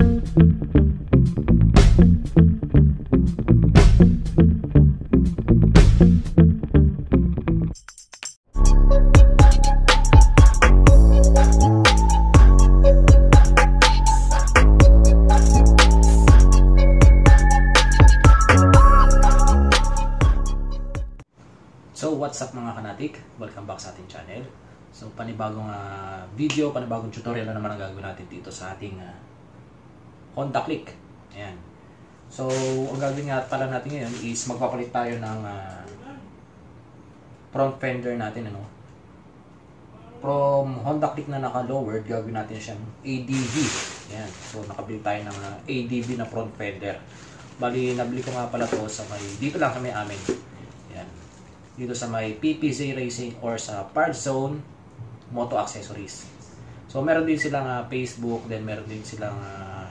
So what's up mga kanatik? Welcome back sa ating channel. So panibagong video, panibagong tutorial na naman ang gagawin natin dito sa ating Honda Click. Ayan. So ang gagawin nga pala natin ngayon is magpapalit tayo ng front fender natin. From Honda Click na naka-lowered, gagawin natin siyang ADB. Ayan. So nakabili tayo ng ADB na front fender. Bali, nabili ko nga pala to sa dito lang sa may amin. Dito sa may PPZ Racing or sa Part Zone Moto Accessories. So meron din silang Facebook, then meron din silang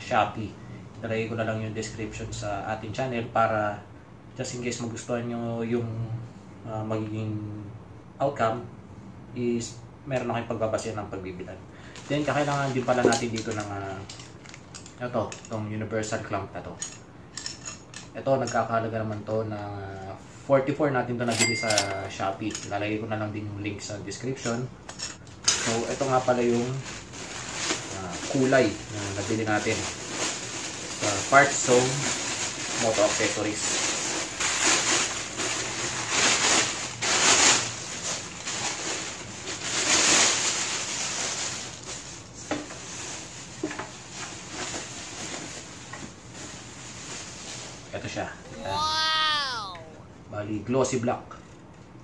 Shopee. Ilagay ko na lang yung description sa ating channel para just in case magustuhan nyo yung magiging outcome is meron na kayong pagbabasihan ng pagbibilan. Then kakailangan din pala natin dito ng itong universal clamp na to. Ito nagkakahalaga naman to ng 44 natin to nabili sa Shopee. Lalagay ko na lang din yung link sa description. So, ito nga pala yung kulay na nabili natin sa Part Zone Moto Accessories. Ito siya. Bali, glossy black.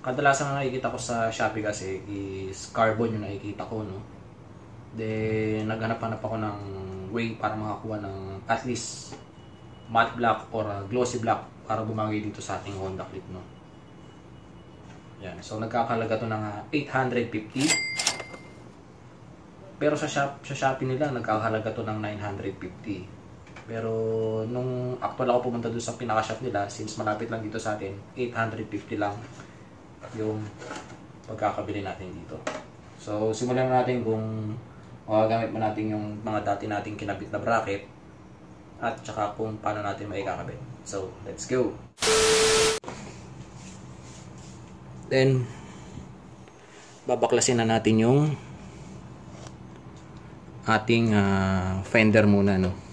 Kadalasan na nakikita ko sa Shopee kasi is carbon yung nakikita ko, no? Then, naghanap-hanap ako ng way para makakuha ng at least matte black or glossy black para bumagay dito sa ating Honda Click, no? Yan. So, nagkakalaga to ng 850. Pero sa Shopee nila, nagkakalaga to ng 950. Pero nung actual ako pumunta doon sa pinaka-shop nila, since malapit lang dito sa atin, 850 lang yung pagkakabili natin dito. So simulan natin kung magagamit mo natin yung mga dati nating kinabit na bracket at saka kung paano natin maikakabit. So let's go! Then babaklasin na natin yung ating fender muna, no?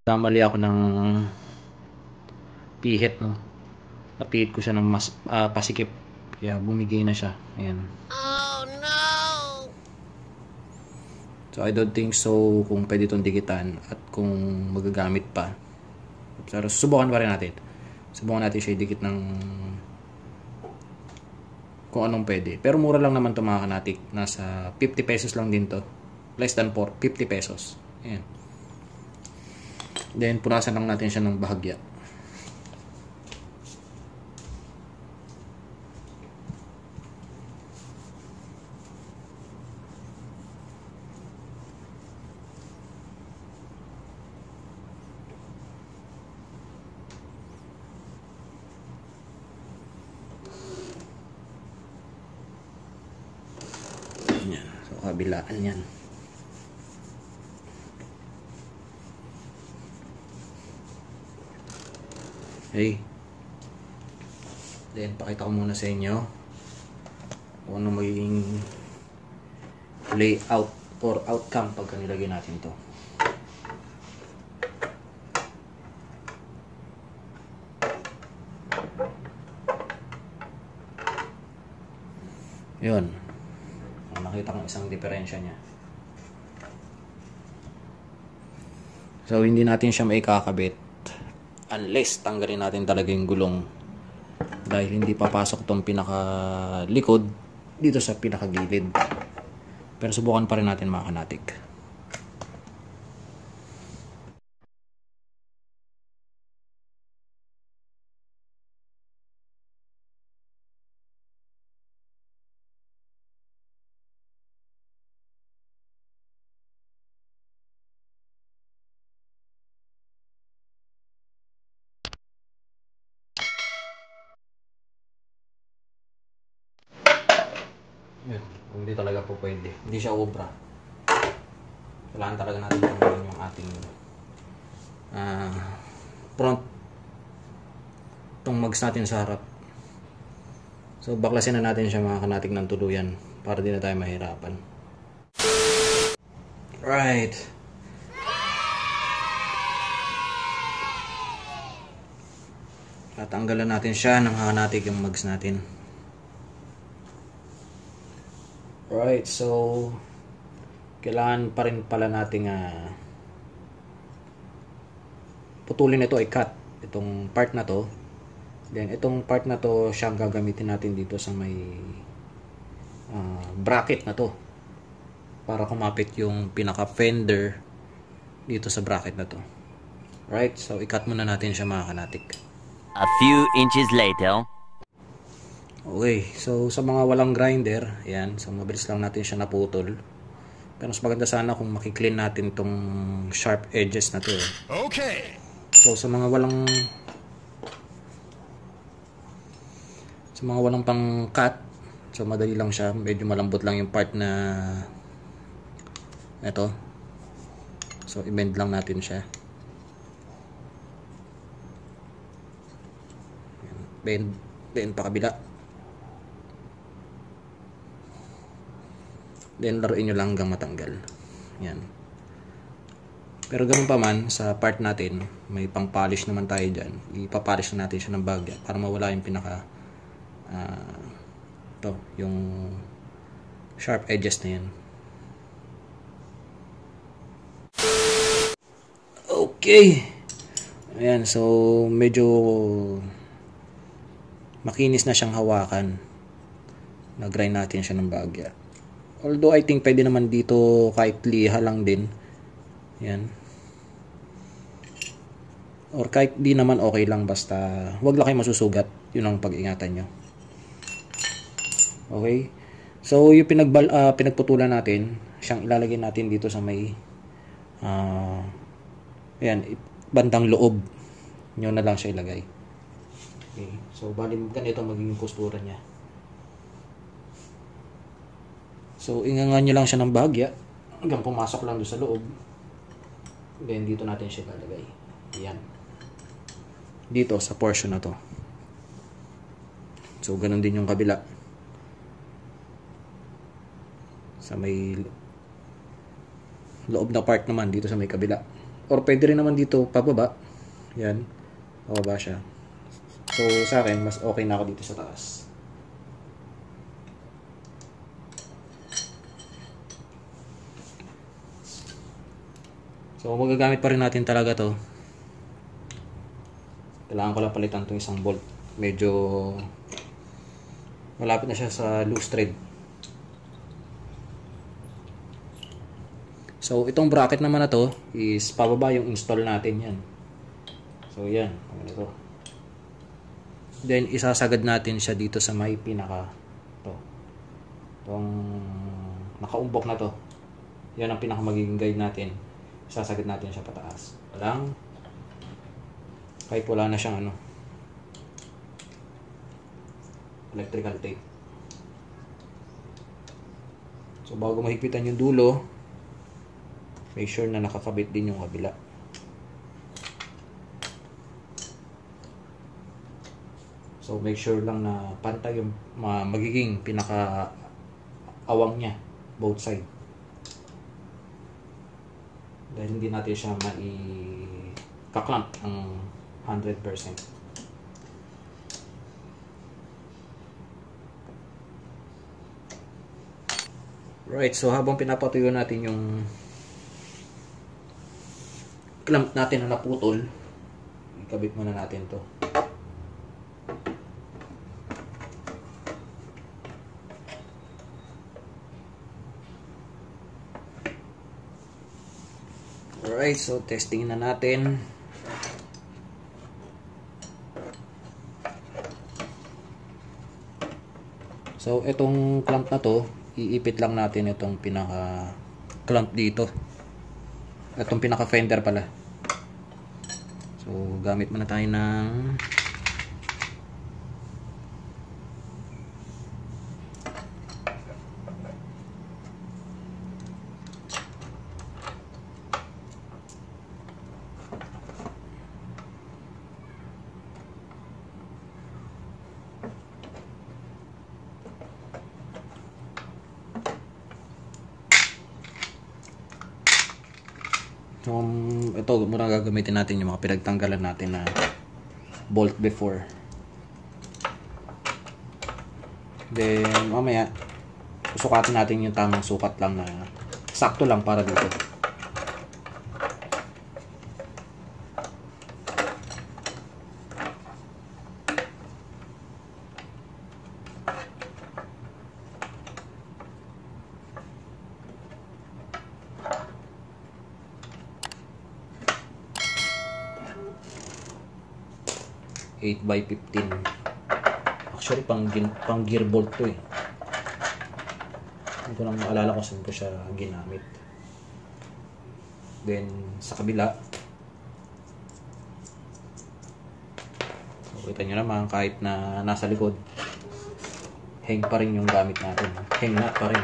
Kamali ako ng pihit, no? Napihit ko siya ng mas pasikip. Kaya bumigay na siya. Ayan. Oh no! So I don't think so kung pwede itong dikitan at kung magagamit pa. Pero subukan pa rin natin. Subukan natin siya idikit ng kung anong pwede. Pero mura lang naman ito mga kanatik. Nasa 50 pesos lang din to. Less than 50 pesos. Ayan. Then, punasan lang natin siya ng bahagya. Yan. So, kabilaan yan. Okay. Then, pakita ko muna sa inyo kung ano magiging layout or outcome pagka nilagay natin to. Yun. Nakita kong isang diferensya niya. So, hindi natin siya maikakabit unless tanggalin natin talaga yung gulong dahil hindi papasok tong pinakalikod dito sa pinakagilid. Pero subukan pa rin natin mga kanatik. Yun, hindi talaga po pwede. Hindi siya obra. Kailangan talaga natin tanggalin yung ating front itong mags natin sa harap. So baklasin na natin siya mga kanatik ng tuluyan para di na tayo mahirapan. Right. Tatanggalan natin siya ng kanatik yung mags natin. Right, so kailangan pa rin pala nating putulin ito ay cut itong part na to. Then itong part na to siyang gagamitin natin dito sa may bracket na to para kumapit yung pinaka fender dito sa bracket na to. Right, so i-cut muna natin siya mga kanatik. A few inches later. Okay, so sa mga walang grinder, ayan, so mabilis lang natin siya naputol. Pero mas maganda sana kung makiklean natin itong sharp edges na to. Okay. So sa mga walang pang cut, so madali lang siya, medyo malambot lang yung part na ito. So i-bend lang natin siya. Bend pa kabila. Then laruin nyo lang hanggang matanggal. Yan. Pero ganun pa man, sa part natin, may pang polish naman tayo dyan. Ipapolish na natin siya ng bagya para mawala yung pinaka yung sharp edges na yan. Okay. Ayan, so medyo makinis na siyang hawakan. Nag-grind natin siya ng bagya. Although I think pwede naman dito kahit liha lang din. Yan. Or kahit di naman okay lang, basta wag lang kayo masusugat. Yun ang pag-ingatan nyo. Okay. So yung pinagputulan natin, siyang ilalagay natin dito sa may ayan, bandang loob. Nyo na lang siya ilagay. Okay. So bali ganito magiging postura niya. So, ingangan nyo lang siya ng bahagya hanggang pumasok lang doon sa loob. Then, dito natin siya lalagay. Ayan. Dito, sa portion na to. So, ganun din yung kabila. Sa may loob na part naman, dito sa may kabila. Or pwede rin naman dito, pababa. Ayan. Pababa siya. So, sa akin, mas okay na ako dito sa taas. So magagamit pa rin natin talaga to. Kailangan ko lang palitan itong isang bolt. Medyo malapit na siya sa loose thread. So itong bracket naman na to is pababa yung install natin yan. So yan, ganito. Then isasagad natin siya dito sa may pinaka itong nakaumbok na to. Yan ang pinaka magiging guide natin. Sasagad natin siya pataas. Kahit wala na siyang electrical tape. So bago mahigpitan yung dulo, make sure na nakakabit din yung kabila. So make sure lang na pantay yung magiging pinaka awang niya, both side. Dahil hindi natin siya mai-kaklamp ang 100%. Right, so habang pinapatuyo natin yung clamp natin na naputol, ikabit muna natin to. Alright, so testing na natin. So, itong clamp na to, iipit lang natin itong pinaka clamp dito. Itong pinaka fender pala. So, gamit muna tayo ng ito muna gagamitin natin yung mga pinagtanggalan natin na bolt before. Then mamaya susukatin natin yung tamang sukat lang na sakto lang para dito. Eight by 15. Actually pang gear bolt to eh. Hindi ko lang maalala kung saan ko siya ginamit. Then sa kabila, kita nyo naman kahit na nasa likod, hang pa rin yung gamit natin. Hang nut pa rin.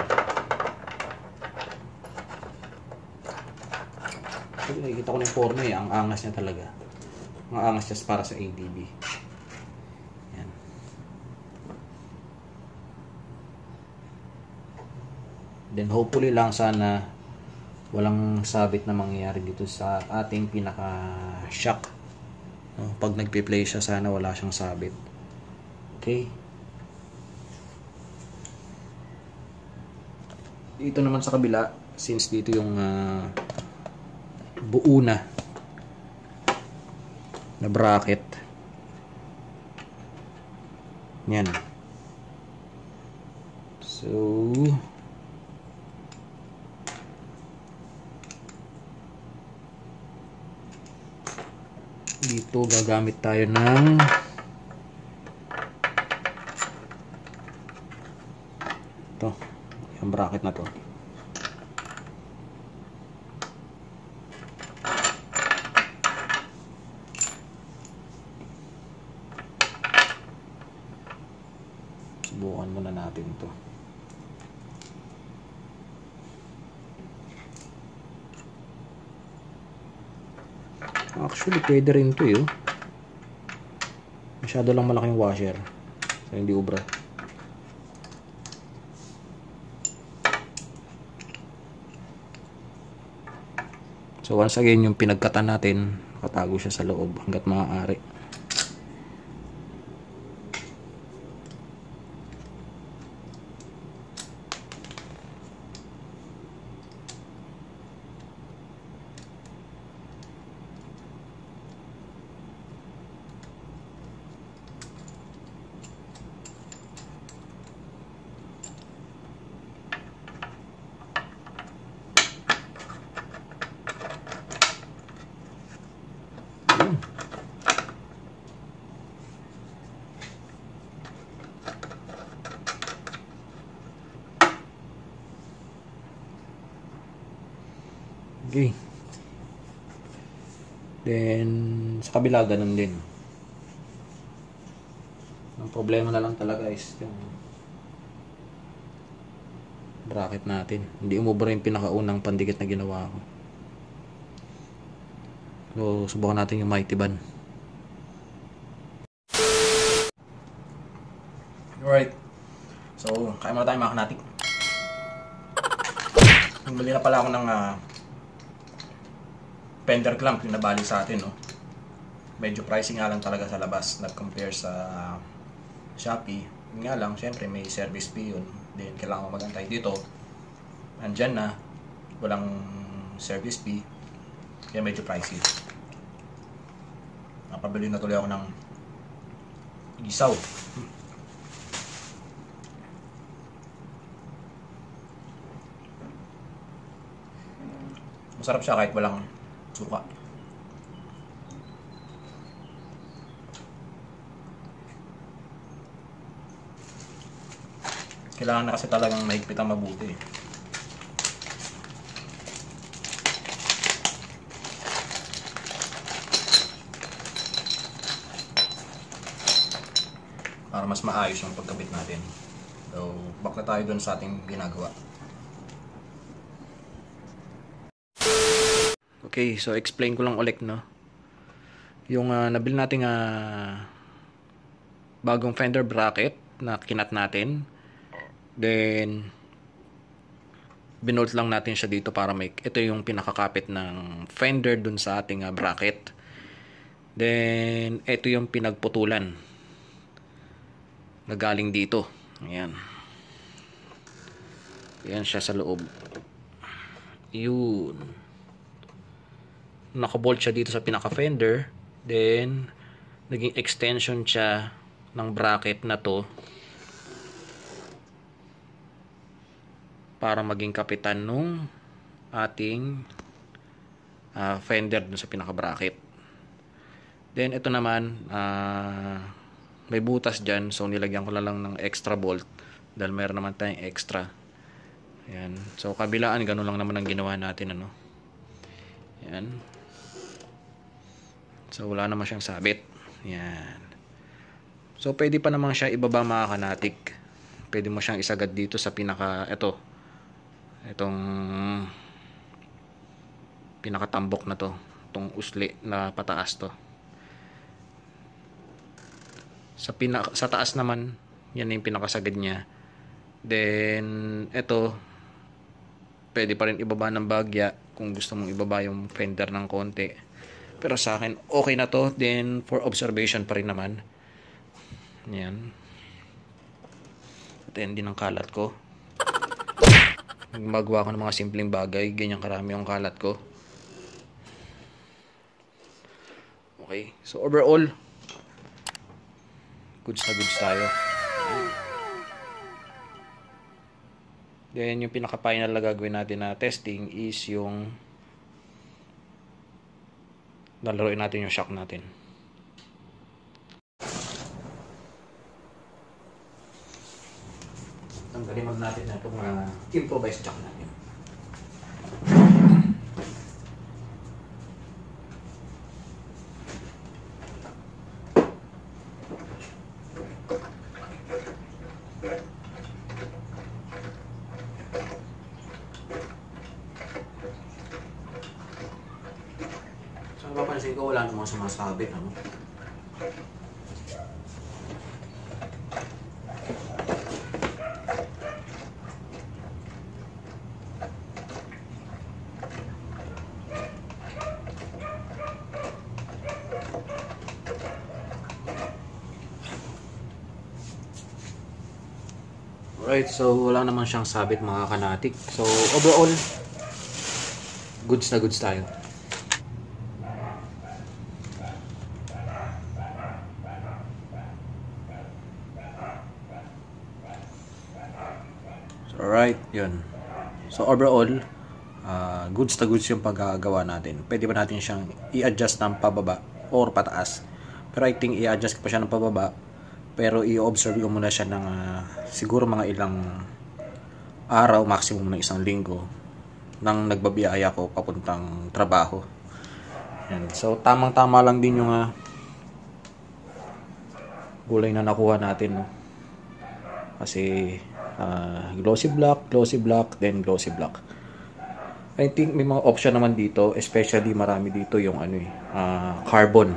So, nakikita ko na yung forma eh. Ang angas niya talaga. Ang angas niya para sa ADB. Yan. Then hopefully lang sana walang sabit na mangyayari dito sa ating pinaka shock. Pag nagpe-play siya, sana wala siyang sabit. Okay. Dito naman sa kabila, since dito yung buo na bracket. Yan. So, dito gagamit tayo ng ito, yung bracket na to. Subukan muna natin ito. Actually, pwede rin ito eh. Masyado lang malaking washer. So, hindi ubra. So, once again, yung pinagkatan natin, nakatago siya sa loob hanggat maaari. Okay. Then, sa kabila, ganun din. Ang problema na lang talaga is yung bracket natin. Hindi umubra yung pinakaunang pandikit na ginawa ko. So, subukan natin yung Mighty Band. Alright. So, kaya muna tayo mga kanatik. Bumili na pala ako ng fender clamp yung nabali sa atin, no? Medyo pricing nga lang talaga sa labas nag-compare sa Shopee. Yun nga lang, syempre may service fee yun. Then kailangan mo magantay dito. andyan na, walang service fee, kaya medyo pricey. Napabili na tuloy ako ng isaw. Masarap siya kahit walang suka. Kailangan na kasi talagang mahigpit ang mabuti. Para mas maayos yung pagkabit natin. So, back na tayo dun sa ating ginagawa. Okay, so explain ko lang ulit, no? Yung nabili nating bagong fender bracket na kinat natin. Then binolt lang natin siya dito para ito yung pinakakapit ng fender dun sa ating bracket. Then ito yung pinagputulan na galing dito. Ayan. Ayan siya sa loob. Yun. Nakabolt siya dito sa pinaka fender. Then naging extension siya ng bracket na to para maging kapitan nung ating fender dun sa pinaka bracket. Then ito naman may butas dyan, so nilagyan ko lang ng extra bolt dahil mayroon naman tayong extra. Ayan. So kabilaan, ganun lang naman ang ginawa natin, ano. Ayan. So wala naman siyang sabit. Ayan. So pwede pa naman siya ibaba, mga kanatik. Pwede mo siyang isagad dito sa pinaka, itong pinakatambok na to, itong usli na pataas to. Sa taas naman, yan yung pinakasagad niya. Then ito, pwede pa rin ibaba ng bagya kung gusto mong ibaba yung fender ng konti. Pero sa akin okay na to. Then for observation pa rin naman. Yan. At yan din ang kalat ko. Magawa ko ng mga simpleng bagay, ganyan karami yung kalat ko. Okay, so overall, goods na goods tayo. Then yung pinaka-final na gagawin natin na testing is yung lalaroin natin yung shock natin. Tanggalin natin na itong improvised jack natin. So napapansin ko wala namang sumasabit, ano? Alright, so wala naman siyang sabit, mga kanatik. So overall, goods na goods tayo. So, alright, yun. So overall, goods na goods yung paggagawa natin. Pwede ba natin siyang i-adjust ng pababa or pataas? Pero I think i-adjust ko pa siya ng pababa. Pero i-observe ko muna siya ng siguro mga ilang araw, maximum ng 1 linggo, nang nagbabiyaya ko papuntang trabaho. Yan. So tamang-tama lang din yung kulay na nakuha natin, no? Kasi glossy black, then glossy black. I think may mga option naman dito, especially marami dito yung carbon.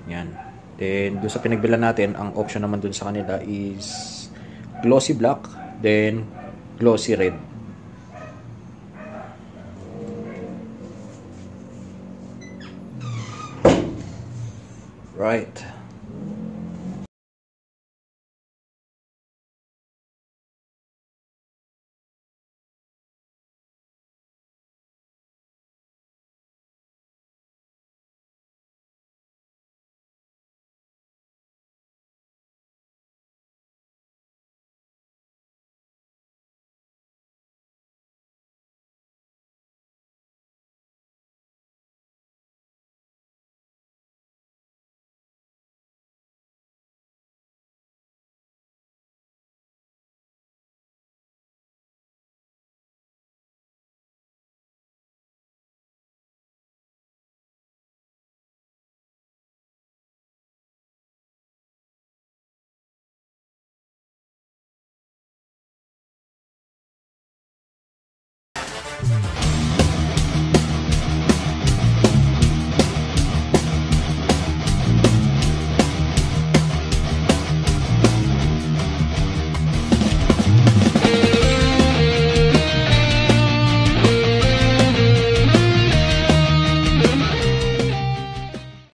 Yan. Then doon sa pinagbilan natin, ang option naman doon sa kanila is glossy black, then glossy red. Right.